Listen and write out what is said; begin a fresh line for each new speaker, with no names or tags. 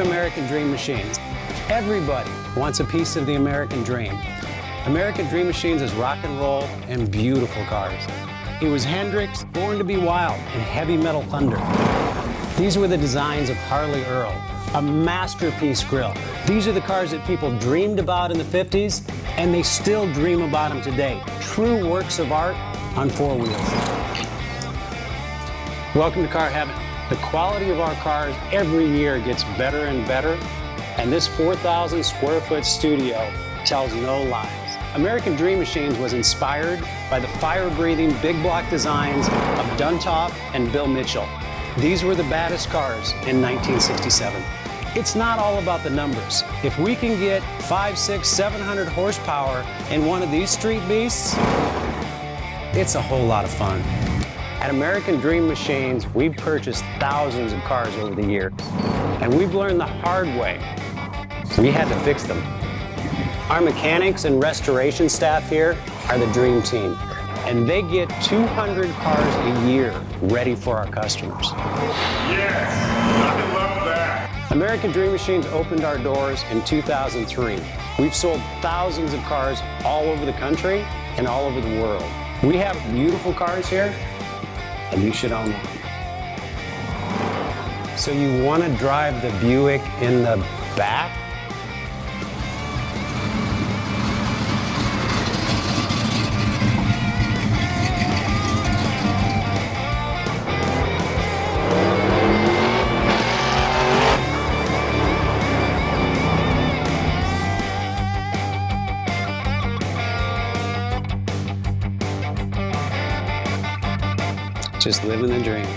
are American Dream Machines. Everybody wants a piece of the American dream. American Dream Machines is rock and roll and beautiful cars. It was Hendrix, Born to be Wild, and Heavy Metal Thunder. These were the designs of Harley Earl, a masterpiece grille. These are the cars that people dreamed about in the 50s, and they still dream about them today. True works of art on four wheels. Welcome to Car Heaven. The quality of our cars every year gets better and better, and this 4,000 square foot studio tells no lies. American Dream Machines was inspired by the fire-breathing big block designs of Duntop and Bill Mitchell. These were the baddest cars in 1967. It's not all about the numbers. If we can get 500, 600, 700 horsepower in one of these street beasts, it's a whole lot of fun. At American Dream Machines, we've purchased thousands of cars over the years, and we've learned the hard way. We had to fix them. Our mechanics and restoration staff here are the dream team, and they get 200 cars a year ready for our customers.
Yes, I love that.
American Dream Machines opened our doors in 2003. We've sold thousands of cars all over the country and all over the world. We have beautiful cars here, and you should own one. So you want to drive the Buick in the back? Just living the dream.